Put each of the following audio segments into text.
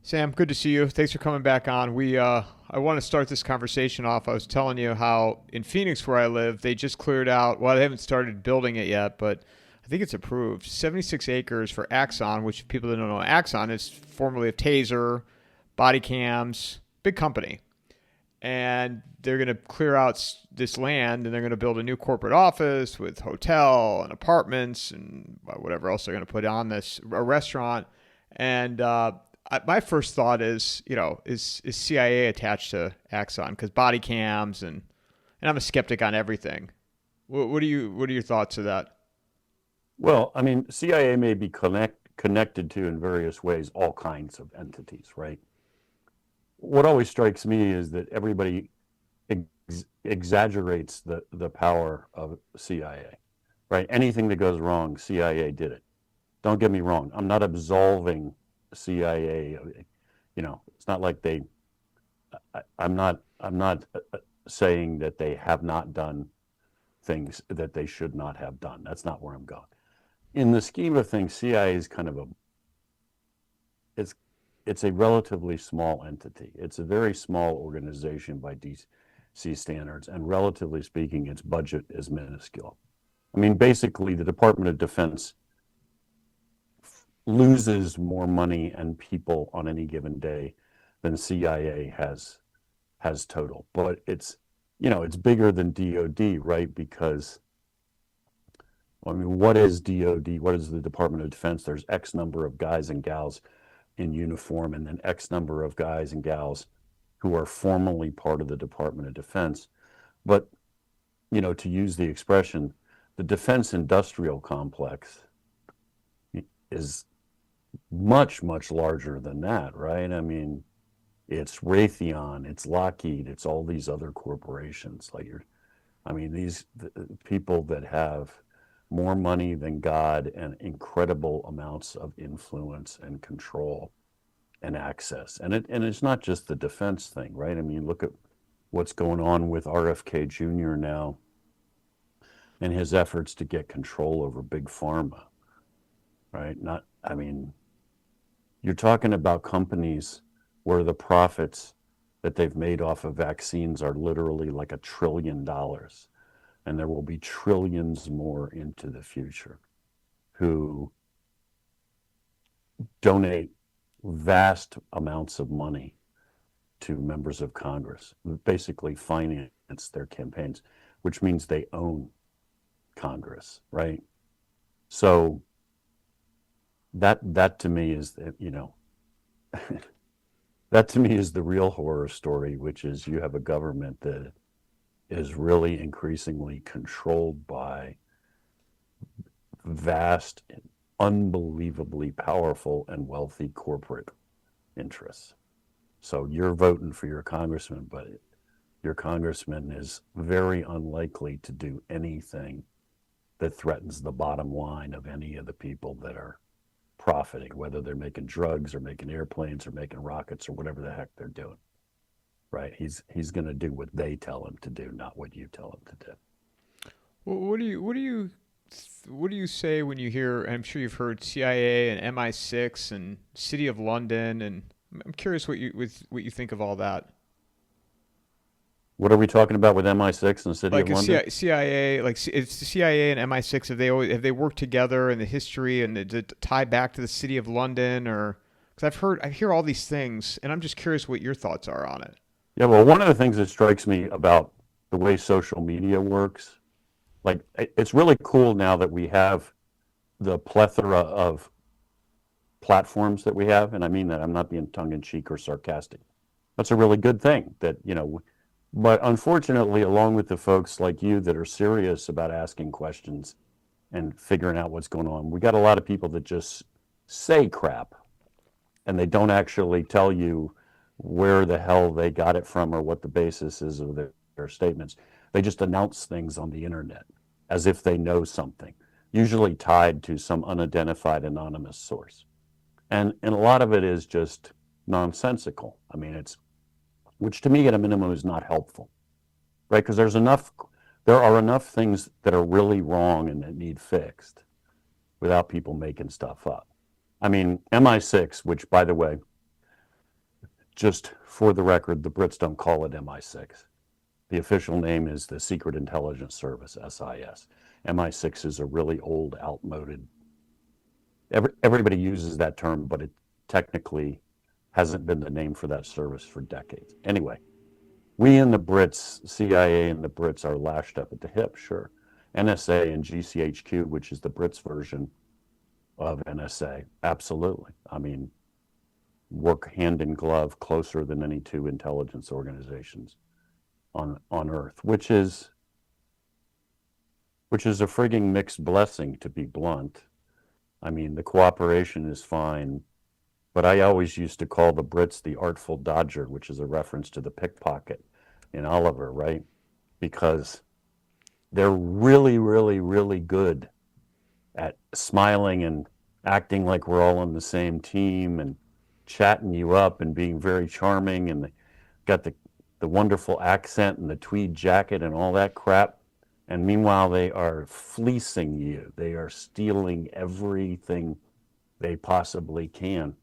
Sam, good to see you. Thanks for coming back on. I want to start this conversation off. I was telling you how in Phoenix, where I live, they just cleared out. Well, they haven't started building it yet, but I think it's approved. 76 acres for Axon, which people that don't know, Axon is formerly of Taser, body cams, big company, and they're going to clear out this land and they're going to build a new corporate office with hotel and apartments and whatever else they're going to put on this, a restaurant. And my first thought is, is CIA attached to Axon because body cams and I'm a skeptic on everything. What are your thoughts of that? Well, I mean, CIA may be connected to in various ways all kinds of entities, right? What always strikes me is that everybody exaggerates the power of CIA, right? Anything that goes wrong, CIA did it. Don't get me wrong. I'm not absolving CIA. It's not like I'm not saying that they have not done things that they should not have done. That's not where I'm going. In the scheme of things, CIA is kind of it's it's a relatively small entity. It's a very small organization by DC standards, and relatively speaking, its budget is minuscule. I mean, basically, the Department of Defense loses more money and people on any given day than CIA has total. But it's bigger than DoD, right? Because I mean, what is DoD? What is the Department of Defense? There's X number of guys and gals in uniform, and then X number of guys and gals who are formally part of the Department of Defense. But, to use the expression, the defense industrial complex is much, much larger than that, right? I mean, it's Raytheon, it's Lockheed, it's all these other corporations. These people that have more money than God and incredible amounts of influence and control and access. And it's not just the defense thing, right? I mean, look at what's going on with RFK Jr. now and his efforts to get control over big pharma, right? Not, I mean, you're talking about companies where the profits that they've made off of vaccines are literally like $1 trillion, and there will be trillions more into the future, who donate vast amounts of money to members of Congress, basically finance their campaigns, which means they own Congress, right? So that to me is that to me is the real horror story, which is you have a government that is really increasingly controlled by vast, unbelievably powerful and wealthy corporate interests. So you're voting for your congressman, but your congressman is very unlikely to do anything that threatens the bottom line of any of the people that are profiting, whether they're making drugs or making airplanes or making rockets or whatever the heck they're doing. Right? He's going to do what they tell him to do, not what you tell him to do. What do you say when you hear? I'm sure you've heard CIA and MI6 and City of London, and I'm curious what you think of all that. What are we talking about with MI6 and the City of Like a London? CIA, it's the CIA and MI6. Have they worked together in the history and to tie back to the City of London, or because I hear all these things, and I'm just curious what your thoughts are on it. Yeah, well, one of the things that strikes me about the way social media works, like it's really cool now that we have the plethora of platforms that we have, and I mean that I'm not being tongue in cheek or sarcastic. That's a really good thing but unfortunately, along with the folks like you that are serious about asking questions and figuring out what's going on, we got a lot of people that just say crap and they don't actually tell you where the hell they got it from or what the basis is of their statements. They just announce things on the internet as if they know something, usually tied to some unidentified anonymous source. And a lot of it is just nonsensical. I mean, which to me at a minimum is not helpful, right? Because there are enough things that are really wrong and that need fixed without people making stuff up. I mean, MI6, which by the way, just for the record, the Brits don't call it MI6. The official name is the Secret Intelligence Service, SIS. MI6 is a really old, outmoded. Everybody uses that term, but it technically hasn't been the name for that service for decades. Anyway, we and the Brits, CIA and the Brits, are lashed up at the hip, sure. NSA and GCHQ, which is the Brits version of NSA, absolutely. I mean, work hand in glove closer than any two intelligence organizations on Earth, which is a frigging mixed blessing, to be blunt. I mean, the cooperation is fine, but I always used to call the Brits the Artful Dodger, which is a reference to the pickpocket in Oliver, right? Because they're really, really, really good at smiling and acting like we're all on the same team and chatting you up and being very charming, and they got the wonderful accent and the tweed jacket and all that crap. And meanwhile, they are fleecing you. They are stealing everything they possibly can.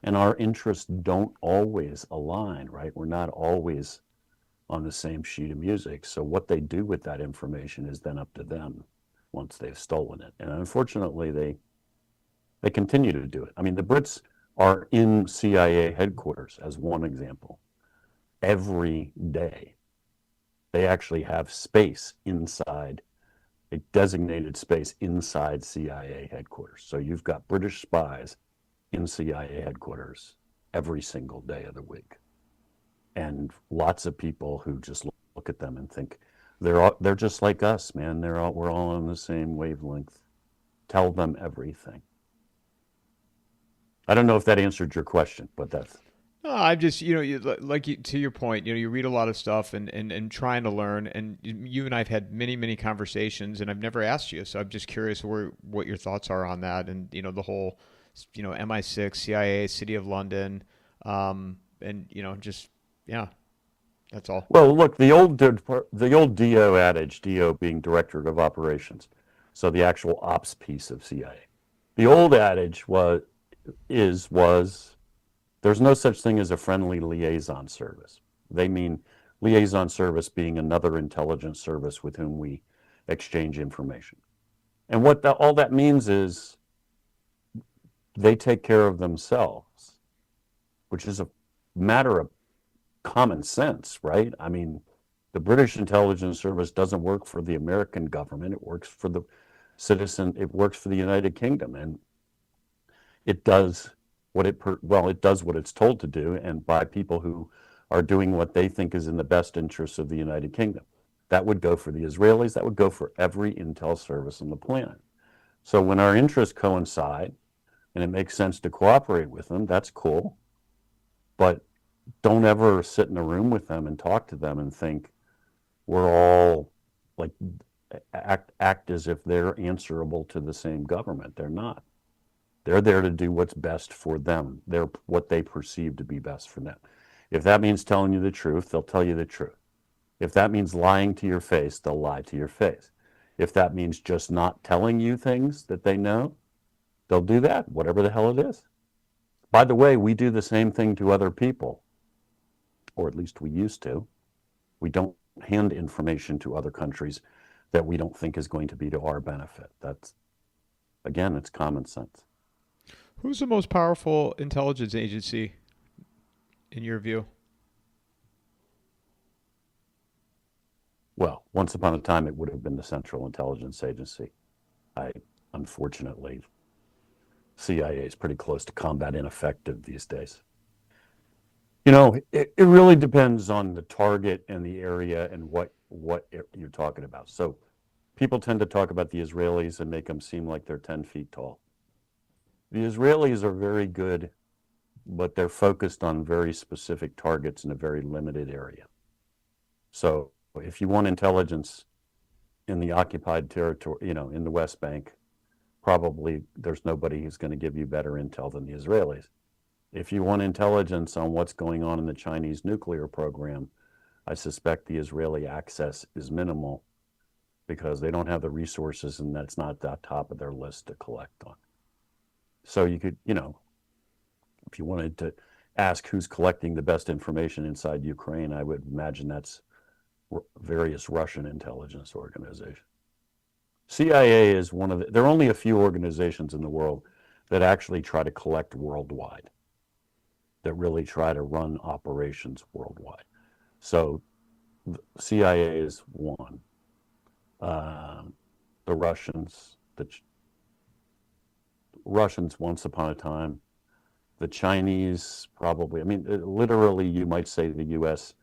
And our interests don't always align, right? We're not always on the same sheet of music. So what they do with that information is then up to them once they've stolen it. And unfortunately, they continue to do it. I mean, the Brits are in CIA headquarters, as one example, every day. They actually have space inside, a designated space inside CIA headquarters. So you've got British spies in CIA headquarters every single day of the week. And lots of people who just look at them and think they're just like us, man. We're all on the same wavelength. Tell them everything. I don't know if that answered your question, but that's. No, I'm just, to your point, you read a lot of stuff and trying to learn. And you and I've had many, many conversations, and I've never asked you. So I'm just curious what your thoughts are on that. And, the whole, MI6, CIA, City of London, and, just, yeah, that's all. Well, look, the old DO adage, DO being Director of Operations, so the actual ops piece of CIA. The old adage was there's no such thing as a friendly liaison service. They mean liaison service being another intelligence service with whom we exchange information. And what all that means is they take care of themselves, which is a matter of common sense, right? I mean, the British intelligence service doesn't work for the American government. It works for the citizen. It works for the United Kingdom, and it does it does what it's told to do, and by people who are doing what they think is in the best interests of the United Kingdom. That would go for the Israelis. That would go for every intel service on the planet. So when our interests coincide and it makes sense to cooperate with them, that's cool. But don't ever sit in a room with them and talk to them and think we're all like act as if they're answerable to the same government. They're not. They're there to do what's best for them. They're what they perceive to be best for them. If that means telling you the truth, they'll tell you the truth. If that means lying to your face, they'll lie to your face. If that means just not telling you things that they know, they'll do that, whatever the hell it is. By the way, we do the same thing to other people, or at least we used to. We don't hand information to other countries that we don't think is going to be to our benefit. That's, again, it's common sense. Who's the most powerful intelligence agency in your view? Well, once upon a time, it would have been the Central Intelligence Agency. Unfortunately, CIA is pretty close to combat ineffective these days. It really depends on the target and the area and what you're talking about. So people tend to talk about the Israelis and make them seem like they're 10 feet tall. The Israelis are very good, but they're focused on very specific targets in a very limited area. So if you want intelligence in the occupied territory, in the West Bank, probably there's nobody who's going to give you better intel than the Israelis. If you want intelligence on what's going on in the Chinese nuclear program, I suspect the Israeli access is minimal because they don't have the resources, and that's not the top of their list to collect on. So you could, if you wanted to ask who's collecting the best information inside Ukraine, I would imagine that's various Russian intelligence organizations. CIA is one of there are only a few organizations in the world that actually try to collect worldwide, that really try to run operations worldwide. So the CIA is one. The Russians once upon a time, the Chinese probably. I mean, literally, you might say the U.S.,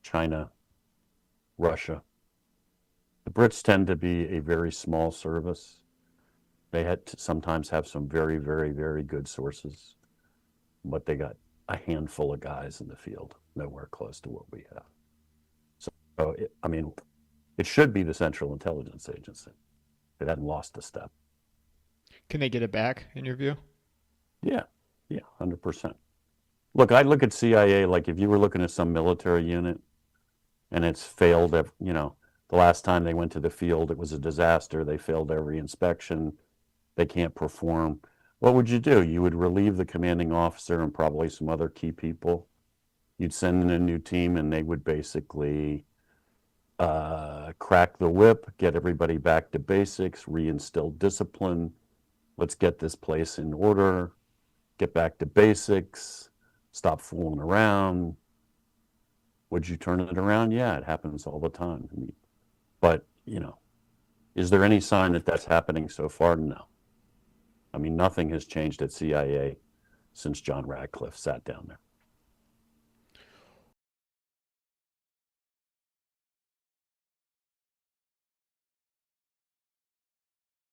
China, Russia. The Brits tend to be a very small service. They had to sometimes have some very, very, very good sources, but they got a handful of guys in the field, nowhere close to what we have. So, I mean, it should be the Central Intelligence Agency. It hadn't lost a step. Can they get it back, in your view? Yeah, yeah, 100%. Look, I look at CIA like if you were looking at some military unit and it's failed, the last time they went to the field, it was a disaster. They failed every inspection. They can't perform. What would you do? You would relieve the commanding officer and probably some other key people. You'd send in a new team and they would basically crack the whip, get everybody back to basics, reinstill discipline. Let's get this place in order, get back to basics, stop fooling around. Would you turn it around? Yeah, it happens all the time. I mean, but, is there any sign that that's happening so far? No. I mean, nothing has changed at CIA since John Radcliffe sat down there.